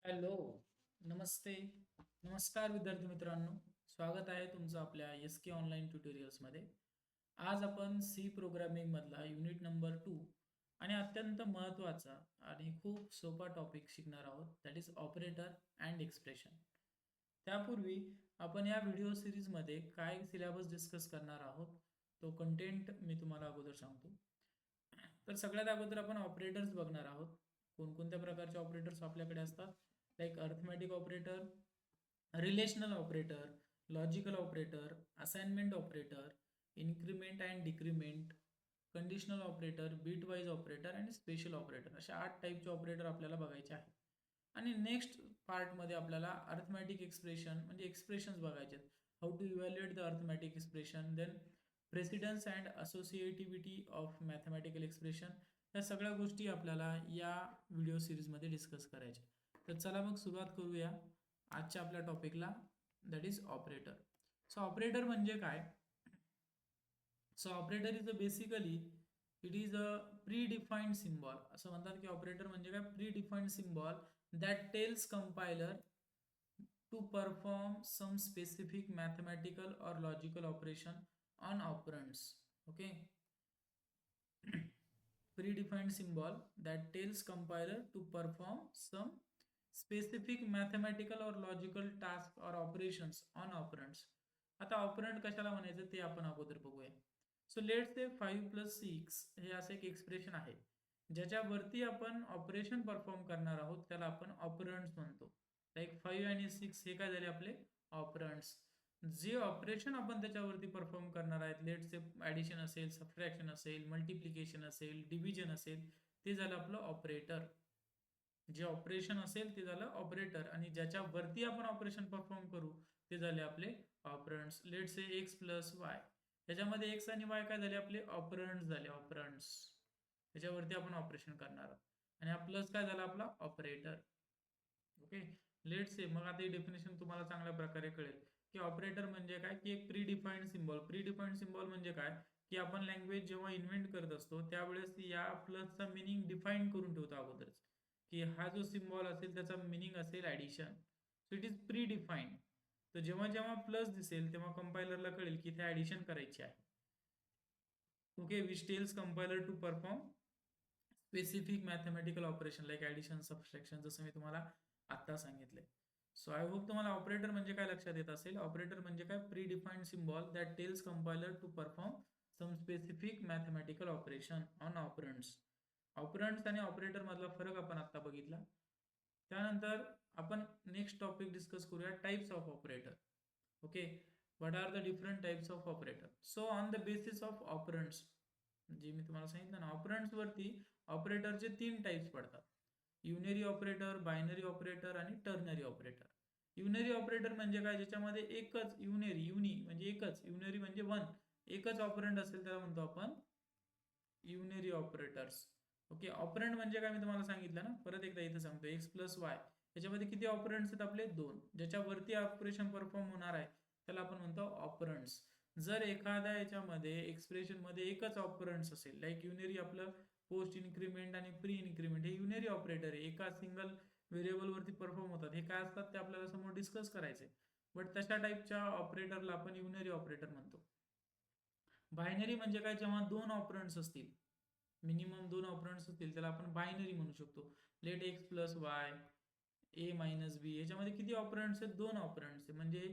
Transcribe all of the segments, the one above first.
Hello, नमस्ते, नमस्कार विद्यार्थी मित्रांनो. स्वागत आहे तुमचं आपल्या एस के ऑनलाईन ट्युटोरियल्समध्ये. आज आपण सी प्रोग्रामिंग मधला युनिट नंबर 2 आणि अत्यंत महत्त्वाचा आणि खूप सोपा टॉपिक शिकणार आहोत, that is operator and expression. त्यापूर्वी आपण या व्हिडिओ सिरीजमध्ये काय सिलेबस डिस्कस करणार आहोत, तो कंटेंट मी तुम्हाला अगोदर सांगतो. तर सगळ्यात अगोदर आपण ऑपरेटर्स बघणार आहोत. कोणकोणत्या प्रकारचे ऑपरेटर्स आपल्याकडे असतात, like arithmetic operator, relational operator, logical operator, assignment operator, increment and decrement, conditional operator, bit wise operator आणि स्पेशल ऑपरेटर, अशा 8 टाईपचे ऑपरेटर आपल्याला बघायचे आहेत. आणि नेक्स्ट पार्टमध्ये आपल्याला अर्थमॅटिक एक्सप्रेशन म्हणजे एक्सप्रेशन्स बघायचे आहेत. How to evaluate the arithmetic expression, then precedence and associativity of mathematical expression. या सगळ्या गोष्टी आपल्याला या व्हिडिओ सिरीजमध्ये डिस्कस करायच्या. तर चला मग सुरुवात करूया आजच्या आपल्या टॉपिकला, that is operator. So operator म्हणजे काय? So operator is a basically it is a predefined symbol. असं म्हणतात की ऑपरेटर म्हणजे काय? Predefined symbol that tells compiler to perform some specific mathematical or logical operation on operands. Okay. Predefined symbol that tells compiler to perform some specific mathematical or logical task or operations on operands. आता operand कशाला म्हणायचं ते आपण अगोदर बघूया. So let's say 5 + 6 हे असं एक एक्सप्रेशन आहे ज्याच्यावरती आपण ऑपरेशन परफॉर्म करणार आहोत, त्याला आपण ऑपरंड्स म्हणतो. लाईक 5 आणि 6 हे काय झाले? आपले ऑपरंड्स. जे ऑपरेशन आपण त्याच्यावरती परफॉर्म करणार आहेत, लेट्स से ॲडिशन असेल, सबट्रॅक्शन असेल, मल्टिप्लिकेशन असेल, डिव्हिजन असेल, ते झालं आपलं ऑपरेटर. जे ऑपरेशन असेल ते झालं ऑपरेटर, आणि ज्याच्यावरती आपण ऑपरेशन परफॉर्म करू ते झाले आपले operands. Let's say x plus y, त्याच्यामध्ये एक्स आणि वाय काय झाले? आपले ऑपरंड्स झाले, ऑपरंड्स. त्याच्यावरती आपण ऑपरेशन करणार आहोत. आणि हा प्लस काय झाला? आपला ऑपरेटर. ओके. लेट से मग आता ही डेफिनेशन तुम्हाला चांगल्या प्रकारे कळेल की ऑपरेटर म्हणजे काय, की एक pre defined symbol. Pre defined symbol म्हणजे काय, की आपण लँग्वेज जेव्हा इन्व्हेंट करत असतो त्यावेळेस या प्लसचा मिनिंग डिफाईन करून ठेवतो अगोदरच, की हा जो सिम्बॉल असेल त्याचा मिनिंग असेल addition. So it is pre defined. तर जेव्हा जेव्हा प्लस दिसेल तेव्हा कंपायलरला कळेल की इथे ॲडिशन करायची आहे. Okay. Which tells compiler to perform specific mathematical operation like addition, subtraction, जसं मी तुम्हाला आत्ता सांगितलंय. सो आय होप तुम्हाला ऑपरेटर म्हणजे काय लक्षात येत असेल. ऑपरेटर म्हणजे काय? Predefined symbol that tells compiler to perform some specific mathematical operation on operands. Operands आणि ऑपरेटर मधला फरक आपण आता बघितला. त्यानंतर आपण नेक्स्ट टॉपिक डिस्कस करूया, types of operator. Okay. What are the different types of operator? So on the basis of operands, जे मी तुम्हाला सांगितलं ना, ऑपरंड्स वरती ऑपरेटरचे 3 टाइप्स पडतात. युनरी ऑपरेटर, बायनरी ऑपरेटर आणि टर्नरी ऑपरेटर. युनरी ऑपरेटर म्हणजे काय? ज्याच्यामध्ये एकच युनरी, युनी म्हणजे एकच, युनरी म्हणजे वन, एकच ऑपरंड असेल त्याला म्हणतो आपण युनरी ऑपरेटर्स. ओके. ऑपरंड म्हणजे काय मी तुम्हाला सांगितलं ना, परत एकदा इथे सांगतो. एक्स प्लस वाय, त्याच्यामध्ये किती ऑपरंड्स आहेत? आपले 2. ज्याच्यावरती ऑपरेशन परफॉर्म होणार आहे त्याला आपण म्हणतो ऑपरंड्स. जर एखाद्या याच्यामध्ये एक्सप्रेशन मध्ये एकच ऑपरंड्स असेल, लाईक युनरी आपलं पोस्ट इन्क्रीमेंट आणि प्री इन्क्रीमेंट, हे युनरी ऑपरेटर आहे, एका सिंगल व्हेरिएबल वरती परफॉर्म होतात. हे काय असतात ते आपल्याला समोर डिस्कस करायचे. बट तशा टाईपच्या ऑपरेटरला आपण युनरी ऑपरेटर म्हणतो. बायनरी म्हणजे काय? जेव्हा 2 ऑपरंड्स असतील, मिनिमम 2 ऑपरंड्स असतील, त्याला आपण बायनरी म्हणू शकतो. लेट एक्स प्लस वाय, ए मायनस बी, याच्यामध्ये किती ऑपरंड्स आहेत? 2 ऑपरंड्स आहे. म्हणजे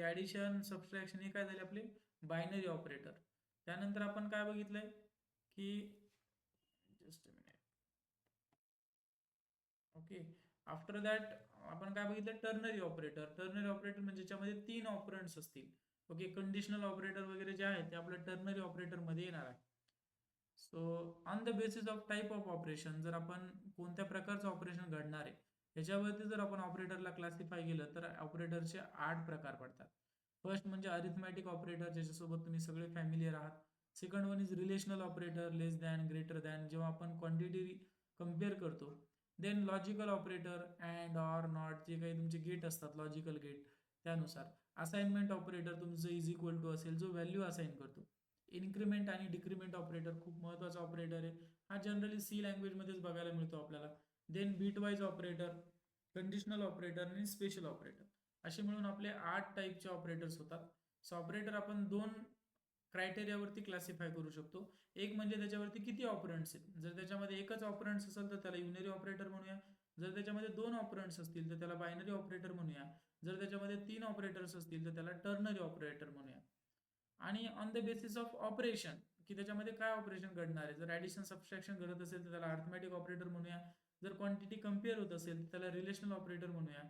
ॲडिशन, सबट्रॅक्शन हे काय झाले? आपले बायनरी ऑपरेटर. त्यानंतर आपण काय बघितलंय की just minute. Okay. After that आपण काय बघितलं? Ternary operator. टर्नरी ऑपरेटर म्हणजे ज्याच्यामध्ये 3 ऑपरंड्स असतील. ओके. कंडिशनल ऑपरेटर वगैरे जे आहे ते आपल्या टर्नरी ऑपरेटर मध्ये येणार आहे. So on the basis of type of operation, जर आपण कोणत्या प्रकारचं ऑपरेशन घडणार आहे याच्यावरती जर आपण ऑपरेटरला क्लासिफाय केलं तर ऑपरेटरचे 8 प्रकार पडतात. फर्स्ट म्हणजे अरिथमॅटिक ऑपरेटर, ज्याच्यासोबत तुम्ही सगळे फॅमिलियर आहात. Second one is relational operator, less than, greater than, जेव्हा आपण क्वांटिटी कम्पेअर करतो. Then logical operator, and, or, not, जे काही तुमचे गेट असतात, लॉजिकल गेट, त्यानुसार. असाइनमेंट ऑपरेटर तुमचं इज इक्वल टू असेल, जो व्हॅल्यू असाइन करतो. इन्क्रीमेंट आणि डिक्रीमेंट ऑपरेटर खूप महत्त्वाचा ऑपरेटर आहे. हा जनरली सी लँग्वेजमध्येच बघायला मिळतो आपल्याला. देन बीटवाईज ऑपरेटर, कंडिशनल ऑपरेटर आणि स्पेशल ऑपरेटर असे मिळून आपले 8 टाईपचे ऑपरेटर्स होतात. सो ऑपरेटर आपण दोन क्रायटेरियावरती क्लासिफाय करू शकतो. एक म्हणजे त्याच्यावरती किती ऑपरंट्स आहेत. जर त्याच्यामध्ये एकच ऑपरंट्स असेल तर त्याला युनरी ऑपरेटर म्हणूया. जर त्याच्यामध्ये दोन ऑपरंट्स असतील तर त्याला बायनरी ऑपरेटर म्हणूया. जर त्याच्यामध्ये तीन ऑपरेटर्स असतील तर त्याला टर्नरी ऑपरेटर म्हणूया. आणि on the basis of operation की त्याच्यामध्ये काय ऑपरेशन घडणार आहे. जर ॲडिशन सबस्ट्रॅक्शन घडत असेल तर त्याला अर्थमॅटिक ऑपरेटर म्हणूया. जर क्वांटिटी कम्पेअर होत असेल तर त्याला रिलेशनल ऑपरेटर म्हणूया.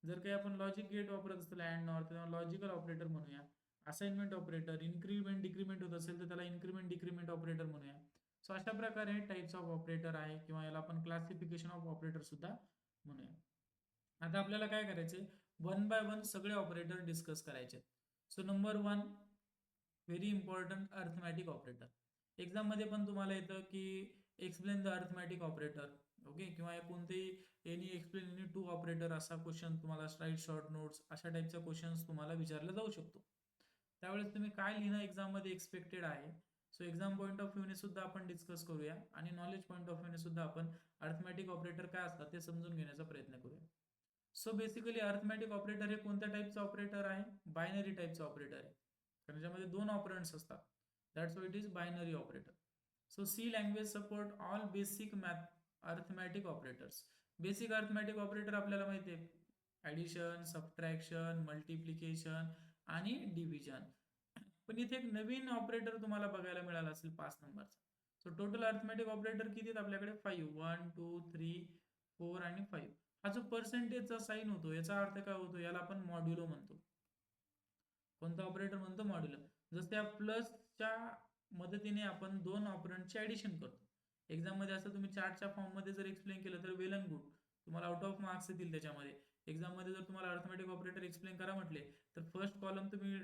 जर काही आपण लॉजिक गेट वापरत असेल अँड नॉर तर लॉजिकल ऑपरेटर म्हणूया. असाइनमेंट ऑपरेटर इन्क्रीमेंट डिक्रीमेंट होत असेल तर त्याला इन्क्रीमेंट डिक्रीमेंट ऑपरेटर म्हणूया. सो अशा प्रकारे टाइप्स ऑफ ऑपरेटर आहे किंवा याला आपण क्लासिफिकेशन ऑफ ऑपरेटर सुद्धा म्हणूया. आता आपल्याला काय करायचे वन बाय वन सगळे ऑपरेटर डिस्कस करायचे. So number one very important arithmetic operator. एक्झाममध्ये पण तुम्हाला येतं की explain the arithmetic operator. Okay किंवा कोणतेही any explain any two operator असा क्वेश्चन तुम्हाला स्लाइड शॉर्ट नोट्स अशा टाईपचा क्वेश्चन्स तुम्हाला विचारला जाऊ शकतो. त्यावेळेस तुम्ही काय लिहिणं एक्झाममध्ये एक्सपेक्टेड आहे. सो एक्झाम पॉईंट ऑफ व्ह्यूने सुद्धा आपण डिस्कस करूया आणि नॉलेज पॉईंट ऑफ व्ह्यूने सुद्धा आपण अर्थमॅटिक ऑपरेटर काय असतात ते समजून घेण्याचा प्रयत्न करूया. सो बेसिकली अर्थमॅटिक ऑपरेटर हे कोणत्या टाईपचं ऑपरेटर आहे. बायनरी टाईपचं ऑपरेटर आहे कारण ज्यामध्ये दोन ऑपरंट्स असतात. That's why it is binary operator. So C language support all basic math arithmetic operators. Basic arithmetic operator आपल्याला माहिती आहे ॲडिशन सबट्रॅक्शन मल्टिप्लिकेशन आणि डिव्हिजन. पण इथे एक नवीन ऑपरेटर तुम्हाला बघायला मिळाला असेल 5 नंबरचा. सो टोटल अर्थमॅटिक ऑपरेटर किती आहेत आपल्याकडे 5 1 2 3 4 आणि 5. हा जो पर्सेंटेजचा साईन होतो याचा अर्थ काय होतो याला आपण मॉड्युलो म्हणतो. कोणता ऑपरेटर म्हणतो मॉड्युलो. जसं त्या प्लसच्या मदतीने आपण दोन ऑपरंटचे ऍडिशन करतो. एक्झाम मध्ये असं तुम्ही चार्टच्या फॉर्म मध्ये जर एक्सप्लेन केलं तर वेल अँड गुड तुम्हाला आउट ऑफ मार्क्स येतील त्याच्यामध्ये. एक्झाम मध्ये जर तुम्हाला अर्थमॅटिक ऑपरेटर एक्सप्लेन करा म्हटले तर फर्स्ट कॉलम तुम्ही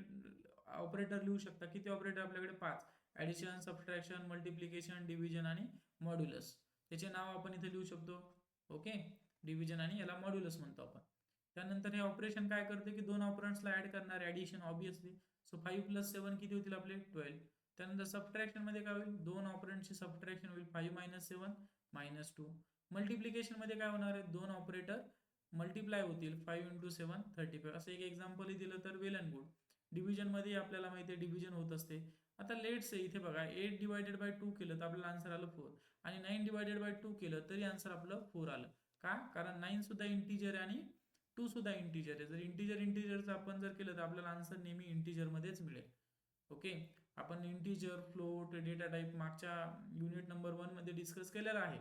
ऑपरेटर लिहू शकता. किती ऑपरेटर आपल्याकडे 5. ऍडिशन सबट्रॅक्शन मल्टिप्लिकेशन डिव्हिजन आणि मॉड्युलस. त्याचे नाव आपण इथे लिहू शकतो. ओके डिव्हिजन आणि याला मॉड्युलस म्हणतो आपण. त्यानंतर हे ऑपरेशन काय करते की दोन ऑपरंट्सला ऍड करणार ऍडिशन ऑब्विसली. सो 5 + 7 किती होतील आपले 12. त्यानंतर सबट्रॅक्शन मध्ये काय होईल दोन ऑपरंटची सबट्रॅक्शन होईल 5 - 7 -2. मल्टिप्लिकेशन मध्ये काय होणार आहे दोन ऑपरेटर मल्टिप्लाय होतील 5 × 7 35. असं एक एक्झाम्पल दिलं तर वेल अँड गुड. डिव्हिजन मध्ये आपल्याला माहिती आहे डिव्हिजन होत असते. आता लेट्स इथे बघा 8/2 केलं तर आपलं आन्सर आलं 4 आणि 9/2 केलं तरी आन्सर आपलं 4 आलं. का कारण 9 सुद्धा इंटिजर आहे आणि 2 सुद्धा इंटिजर आहे. जर इंटिजरचं आपण जर केलं तर आपल्याला आन्सर नेहमी इंटिजर मध्येच मिळेल. ओके आपण इंटिजर फ्लोट डेटा टाईप मागच्या युनिट नंबर 1 मध्ये डिस्कस केलेला आहे.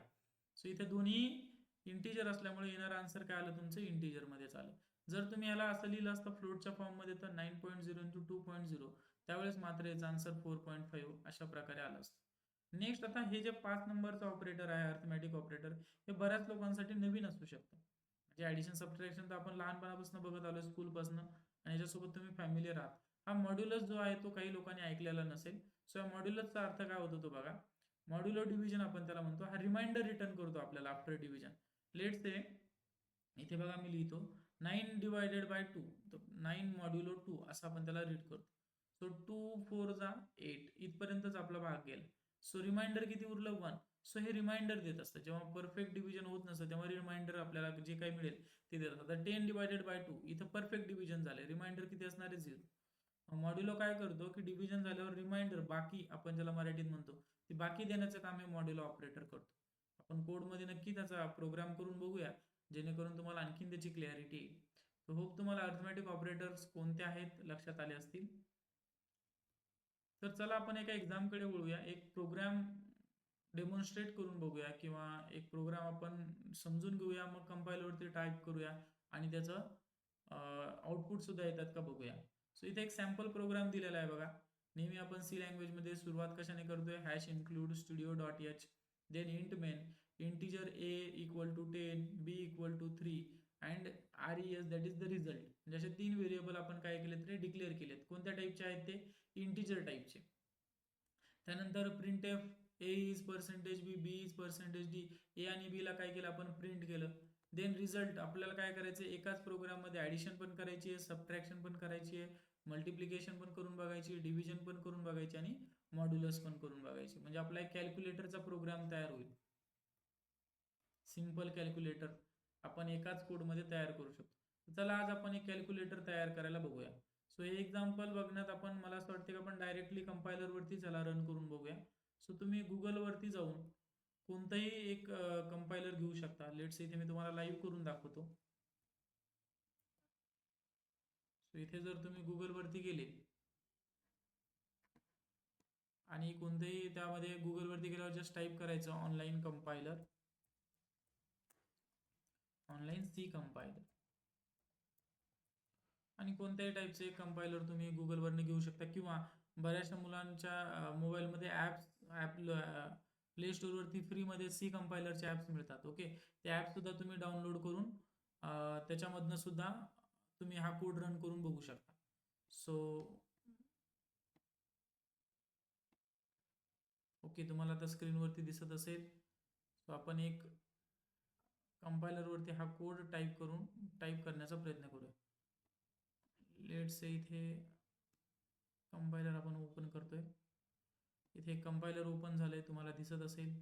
सो इथे दोन्ही इंटिजर असल्यामुळे येणारं आन्सर काय आलं तुमचं इंटिजर मध्येच आलं. जर तुम्ही याला असं लिहिलं असतं फ्लोटच्या फॉर्म मध्ये तर 9.0 × 2.0 त्यावेळेस मात्र याचा आन्सर 4.5 अशा प्रकारे आलं असतं. नेक्स्ट आता हे जे 5 नंबरचं ऑपरेटर आहे अर्थमॅटिक ऑपरेटर हे बऱ्याच लोकांसाठी नवीन असू शकतं. म्हणजे ऍडिशन सबट्रॅक्शन तर आपण लहानपणापासून बघत आलो स्कूलपासून आणि याच्यासोबत तुम्ही फॅमिलीयर आहात. हा मॉड्युलस जो आहे तो काही लोकांनी ऐकलेला नसेल. सो या मॉड्युलसचा अर्थ काय होतो तो बघा. मॉड्युलो डिव्हिजन आपण त्याला म्हणतो. हा रिमाइंडर रिटर्न करतो आपल्याला आफ्टर डिव्हिजन. लेट्स से इथे बघा मी लिहितो 9/2 तर 9 मॉड्युलो 2 असं आपण त्याला रीड करतो. सो 2 4 जा 8 इथपर्यंतच आपला भाग गेला. सो रिमाइंडर किती उरलं 1. सो हे रिमाइंडर देत असतं जेव्हा परफेक्ट डिव्हिजन होत नसतं तेव्हा रिमाइंडर आपल्याला जे काही मिळेल ते देत असतं. तर 10/2 इथं परफेक्ट डिव्हिजन झाले रिमाइंडर किती असणार आहे 0. मॉड्युलो काय करतो की डिव्हिजन झाल्यावर रिमाइंडर बाकी आपण ज्याला मराठीत म्हणतो ती बाकी देण्याचं काम हे मॉड्युलो ऑपरेटर करतो. आपण कोडमध्ये नक्की त्याचा प्रोग्राम करून बघूया जेणेकरून तुम्हाला आणखीन त्याची क्लॅरिटी येईल. सो होप तुम्हाला अर्थमॅटिक ऑपरेटर्स कोणते आहेत लक्षात आले असतील. तर चला आपण एका एक्झामकडे वळूया. एक प्रोग्राम डेमॉन्स्ट्रेट करून बघूया किंवा एक प्रोग्राम आपण समजून घेऊया मग कंपाईलवरती टाईप करूया आणि त्याचं आउटपुट सुद्धा येतात का बघूया. सो इथे एक सॅम्पल प्रोग्राम दिलेला आहे बघा. नेहमी आपण सी लँग्वेजमध्ये सुरुवात कशाने करतोय #include studio.h then int main integer a = 10 b = 3 and res that is the result. म्हणजे असे 3 व्हेरिएबल आपण काय केलेत ते डिक्लेअर केलेत. कोणत्या टाईपचे आहेत ते इंटिजर टाईपचे. त्यानंतर printf a is %b b is %d a आणि b ला काय केलं आपण प्रिंट केलं. देन रिझल्ट आपल्याला काय करायचं एकाच प्रोग्राम मध्ये ऍडिशन पण करायची आहे सबट्रॅक्शन पण करायची आहे मल्टिप्लिकेशन पण करून बघायची डिव्हिजन पण करून बघायची आणि मॉड्युलस पण करून बघायची. म्हणजे आपला एक कॅल्क्युलेटरचा प्रोग्राम तयार होईल. सिंपल कॅल्क्युलेटर आपण एकाच कोडमध्ये तयार करू शकतो. चला आज आपण एक कॅल्क्युलेटर तयार करायला बघूया. सो हे एक्झाम्पल बघण्यात आपण मला असं वाटतं की आपण डायरेक्टली कंपायलरवरती चला रन करून बघूया. सो तुम्ही गुगलवरती जाऊन कोणतंही एक कंपायलर घेऊ शकता. लेट्स इथे मी तुम्हाला लाईव्ह करून दाखवतो. सो इथे जर तुम्ही गुगलवरती गेले आणि कोणतेही त्यामध्ये गुगलवरती गेल्यावर जस्ट टाईप करायचं online compiler, online C compiler, आणि कोणत्याही टाईपचे कंपायलर तुम्ही गुगलवरनं घेऊ शकता किंवा बऱ्याचशा मुलांच्या मोबाईलमध्ये ॲप प्ले स्टोअरवरती फ्रीमध्ये सी कंपायलरचे ॲप्स मिळतात. ओके, ते ॲपसुद्धा तुम्ही डाउनलोड करून त्याच्यामधनं सुद्धा तुम्ही हा कोड रन करून बघू शकता. सो ओके, तुम्हाला आता स्क्रीनवरती दिसत असेल. सो आपण एक कंपायलरवरती हा कोड टाईप करण्याचा प्रयत्न करूया. लेट्स से इथे कंपायलर आपण ओपन करतोय. इथे कंपायलर ओपन झालंय, तुम्हाला दिसत असेल.